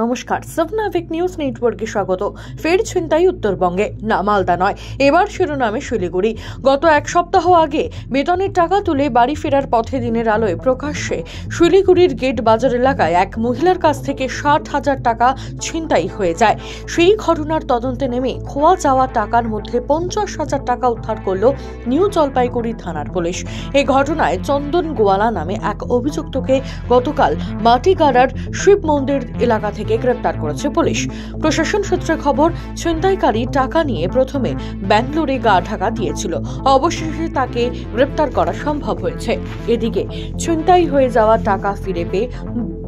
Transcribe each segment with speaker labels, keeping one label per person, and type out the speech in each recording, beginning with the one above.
Speaker 1: নমস্কার, সাবনাভিক নিউজ নেটওয়ার্কে স্বাগত। ফের ছিনতাই উত্তরবঙ্গে, না মালদা নয়, এবার শিরোনামে শিলিগুড়ি। গত এক সপ্তাহ আগে বেতনের টাকা তুলে বাড়ি ফেরার পথে দিনের আলোয় প্রকাশ্যে শিলিগুড়ির গেট বাজার এলাকায় এক মহিলার কাছ থেকে 60,000 টাকা ছিনতাই হয়ে যায়। সেই ঘটনার তদন্তে নেমে খোয়া যাওয়া টাকার মধ্যে 50,000 টাকা উদ্ধার করল নিউ জলপাইগুড়ি থানার পুলিশ। এই ঘটনায় চন্দন গোয়ালা নামে এক অভিযুক্তকে গতকাল মাটিগাড়ার শিব মন্দির এলাকা থেকে গ্রেপ্তার করেছে পুলিশ। প্রশাসন সূত্রে খবর, ছিনতাইকারী টাকা নিয়ে প্রথমে ব্যাঙ্গালোরে গা ঢাকা দিয়েছিল, অবশেষে তাকে গ্রেপ্তার করা সম্ভব হয়েছে। এদিকে ছিনতাই হয়ে যাওয়া টাকা ফিরে পেয়ে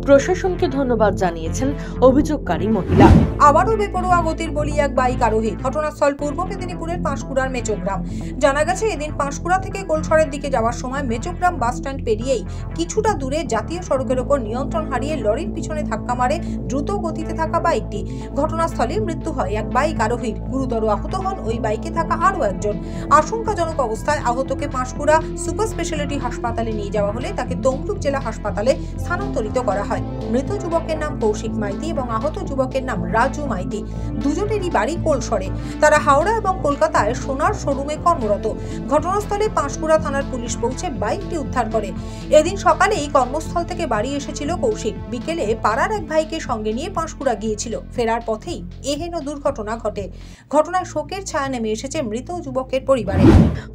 Speaker 1: প্রশাসনকে ধন্যবাদ জানিয়েছেন অভিযোগকারী মহিলা।
Speaker 2: আবারও বেপরোয়া গতির বলি এক বাইক আরোহী। ঘটনাস্থল পূর্ব মেদিনীপুরের পাঁশকুড়ার মেচোগ্রাম। জানা গেছে, এদিন পাঁশকুড়া থেকে কোলসরের দিকে যাওয়ার সময় মেচোগ্রাম বাস স্ট্যান্ড পেরিয়েই কিছুটা দূরে জাতীয় সড়কের ওপর নিয়ন্ত্রণ হারিয়ে লরির পিছনে ধাক্কা মারে দ্রুত গতিতে থাকা বাইকটি। ঘটনাস্থলে মৃত্যু হয় এক বাইক আরোহীর। গুরুতর আহত হন ওই বাইকে থাকা আরও একজন। আশঙ্কাজনক অবস্থায় আহতকে পাঁশকুড়া সুপার স্পেশালিটি হাসপাতালে নিয়ে যাওয়া হলে তাকে তমলুক জেলা হাসপাতালে স্থানান্তরিত করা হয়। মৃত যুবকের নাম কৌশিক মাইতি এবং আহত যুবকের নাম রাজু মাইতি। দুজনেরই বাড়ি কোলসরে। তারা হাওড়া এবং কলকাতায় সোনার শোরুমে কর্মরত। ঘটনাস্থলে পাঁশকুড়া থানার পুলিশ পৌঁছে বাইকটি উদ্ধার করে। এদিন সকালেই কর্মস্থল থেকে বাড়ি এসেছিল কৌশিক। বিকেলে পাড়ার এক ভাইকে সঙ্গে নিয়ে পাঁশকুড়া গিয়েছিল। ফেরার পথেই এহেন দুর্ঘটনা ঘটে। ঘটনায় শোকের ছায়া নেমে এসেছে মৃত যুবকের পরিবারে।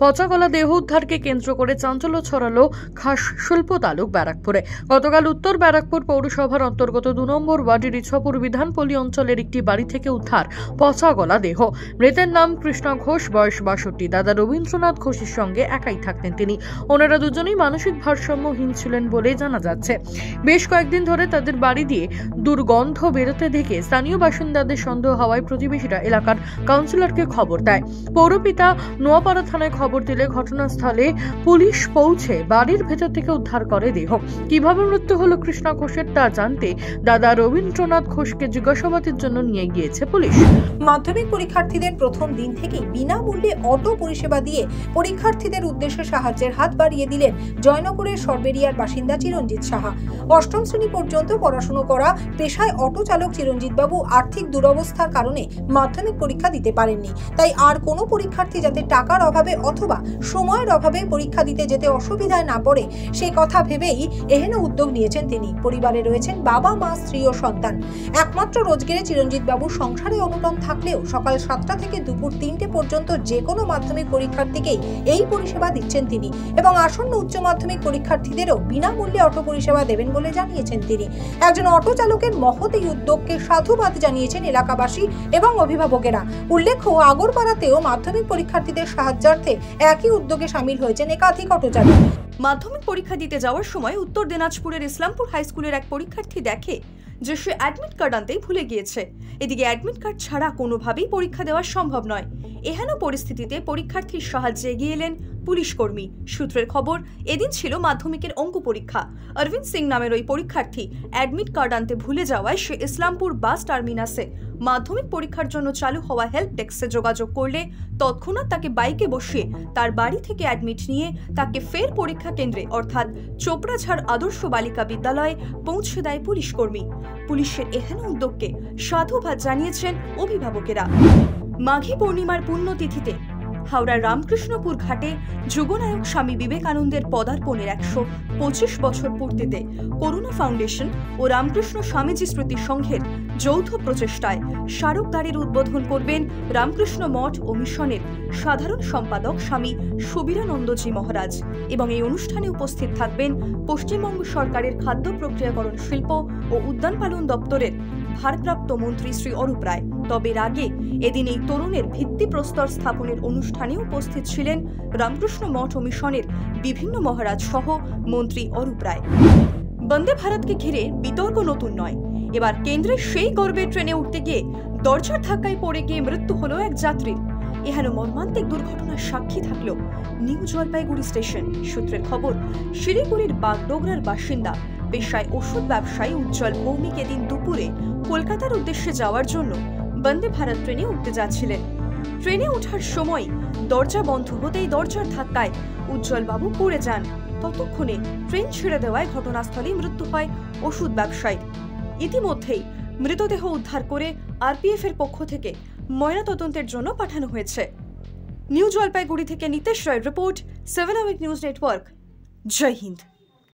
Speaker 1: পচাগলা দেহ উদ্ধারকে কেন্দ্র করে চাঞ্চল্য ছড়ালো খাস শিল্প তালুক ব্যারাকপুরে। গতকাল উত্তর ব্যারাকপুর পৌরসভার অন্তর্গত 2 নম্বর ওয়ার্ডের ইছাপুর বিধানপল্লী অঞ্চলের একটি বাড়ি থেকে উদ্ধার পচাগলা দেহ। মৃতের নাম কৃষ্ণ ঘোষ, বয়স 62। দাদা রবীন্দ্রনাথ ঘোষের সঙ্গে একাই থাকতেন তিনি। ওনারা দুজনেই মানসিক ভারসাম্যহীন ছিলেন বলে জানা যাচ্ছে। বেশ কয়েকদিন ধরে তাদের বাড়ি দিয়ে দুর্গন্ধ বেরোতে দেখে স্থানীয় বাসিন্দাদের সন্দেহ হওয়ায় প্রতিবেশীরা এলাকার কাউন্সিলরকে খবর দেয়। পৌরপিতা নোয়াপাড়া থানায় খবর দিলে ঘটনাস্থলে পুলিশ পৌঁছে বাড়ির ভেতর থেকে উদ্ধার করে দেহ। কিভাবে মৃত্যু হলো কৃষ্ণ ঘোষের তা জানতে দাদা রবীন্দ্রনাথ ঘোষকে জিজ্ঞাসাবাদের জন্য নিয়ে গিয়েছে পুলিশ।
Speaker 2: মাধ্যমিক পরীক্ষার্থীদের প্রথম দিন থেকেই বিনামূল্যে অটো পরিষেবা দিয়ে পরীক্ষার্থীদের উদ্দেশ্যে সাহায্যের হাত বাড়িয়ে দিলেন জয়নগরের সরবেরিয়ার বাসিন্দা চিরঞ্জিত সাহা। 8ম শ্রেণী পর্যন্ত পড়াশোনা করা পেশায় অটো চালক চিরঞ্জিত বাবু আর্থিক দুরবস্থার কারণে মাধ্যমিক পরীক্ষা দিতে পারেননি। তাই আর কোনো পরীক্ষার্থী যাতে টাকার অভাবে অথবা সময়ের অভাবে পরীক্ষা দিতে যেতে অসুবিধায় না পড়ে, সেই কথা ভেবেই এহেন উদ্যোগ নিয়েছেন তিনি। পরিবারে রয়েছেন বাবা, মা, স্ত্রী ও সন্তান। একমাত্র রোজগারে চিরঞ্জিত বাবু সংসারে অনটন থাকলেও সকাল 7টা থেকে দুপুর 3টে পর্যন্ত যে কোনো মাধ্যমিক পরীক্ষার্থীকেই এই পরিষেবা দিচ্ছেন তিনি এবং আসন্ন উচ্চ মাধ্যমিক পরীক্ষার্থীদেরও বিনামূল্যে অটো পরিষেবা দেবেন বলে জানিয়েছেন তিনি। একজন অটো চালকের মহৎ এই উদ্যোগকে সাধুবাদ জানিয়েছেন এলাকাবাসী এবং অভিভাবকেরা। উল্লেখ্য, আগরপাড়াতেও মাধ্যমিক পরীক্ষার্থীদের সাহায্যার্থে একই উদ্যোগে সামিল হয়েছেন একাধিক অটো চালক।
Speaker 3: মাধ্যমিক পরীক্ষা দিতে যাওয়ার সময় উত্তর দিনাজপুরের ইসলামপুর হাই স্কুলের এক পরীক্ষার্থী দেখে যে সে অ্যাডমিট কার্ড আনতেই ভুলে গিয়েছে। এদিকে অ্যাডমিট কার্ড ছাড়া কোনোভাবেই পরীক্ষা দেওয়া সম্ভব নয়। এহেন পরিস্থিতিতে পরীক্ষার্থীর সাহায্যে এগিয়ে এলেন পুলিশ কর্মী। সূত্রের খবর, এদিন ছিল মাধ্যমিকের অঙ্ক পরীক্ষা। অরবিন্দ সিং নামের ওই পরীক্ষার্থী অ্যাডমিট কার্ড আনতে ভুলে যাওয়ায় সে ইসলামপুর বাস টার্মিনাসে মাধ্যমিক পরীক্ষার জন্য চালু হওয়া হেল্প ডেস্কে যোগাযোগ করলে তৎক্ষণাৎ তাকে বাইকে বসিয়ে তার বাড়ি থেকে অ্যাডমিট নিয়ে তাকে ফের পরীক্ষা কেন্দ্রে অর্থাৎ চোপড়াঝাড় আদর্শ বালিকা বিদ্যালয়ে পৌঁছে দেয় পুলিশ কর্মী। পুলিশের এহেন উদ্যোগকে সাধুবাদ জানিয়েছেন অভিভাবকেরা। মাঘী পূর্ণিমার পুণ্যতিথিতে হাওড়ার রামকৃষ্ণপুর ঘাটে যুগনায়ক স্বামী বিবেকানন্দের পদার্পণের 125 বছর পূর্তিতে করুণা ফাউন্ডেশন ও রামকৃষ্ণ স্বামীজি স্মৃতি সংঘের যৌথ প্রচেষ্টায় স্মারকদ্বারের উদ্বোধন করবেন রামকৃষ্ণ মঠ ও মিশনের সাধারণ সম্পাদক স্বামী সুবীরানন্দজি মহারাজ এবং এই অনুষ্ঠানে উপস্থিত থাকবেন পশ্চিমবঙ্গ সরকারের খাদ্য প্রক্রিয়াকরণ শিল্প ও উদ্যান পালন দপ্তরের ভারপ্রাপ্ত মন্ত্রী শ্রী অরূপ রায়। তবে এর আগে এদিন এই তরুণের ভিত্তিপ্রস্তর স্থাপনের অনুষ্ঠানে উপস্থিত ছিলেন রামকৃষ্ণ মঠ ও মিশনের বিভিন্ন মহারাজ সহ মন্ত্রী অরূপ রায়। বন্দে ভারতকে ঘিরে বিতর্ক নতুন নয়। এবার কেন্দ্রের সেই গর্বের ট্রেনে উঠতে গিয়ে দরজার ধাক্কায় পড়ে গিয়ে মৃত্যু হলো এক যাত্রীর। এহেন মর্মান্তিক দুর্ঘটনার সাক্ষী থাকল নিউ জলপাইগুড়ি স্টেশন। সূত্রের খবর, শিলিগুড়ির বাগডোগরার বাসিন্দা পেশায় ওষুধ ব্যবসায়ী উজ্জ্বল ভৌমিক এদিন দুপুরে কলকাতার উদ্দেশ্যে যাওয়ার জন্য বন্দে ভারত ট্রেনে উঠতে যাচ্ছিলেন। ট্রেনে ওঠার সময় দরজা বন্ধ হতেই দরজার ধাক্কায় উজ্জ্বল বাবু পড়ে যান। ততক্ষণে ট্রেন ছেড়ে দেওয়ায় ঘটনাস্থলে মৃত্যু হয় ওষুধ ব্যবসায়ী। ইতিমধ্যেই মৃতদেহ উদ্ধার করে আরপিএফ এর পক্ষ থেকে ময়নাতদন্তের জন্য পাঠানো হয়েছে। নিউ জলপাইগুড়ি থেকে নিতেশ রায়ের রিপোর্ট, 7 আওয়ার নিউজ নেটওয়ার্ক। জয় হিন্দ।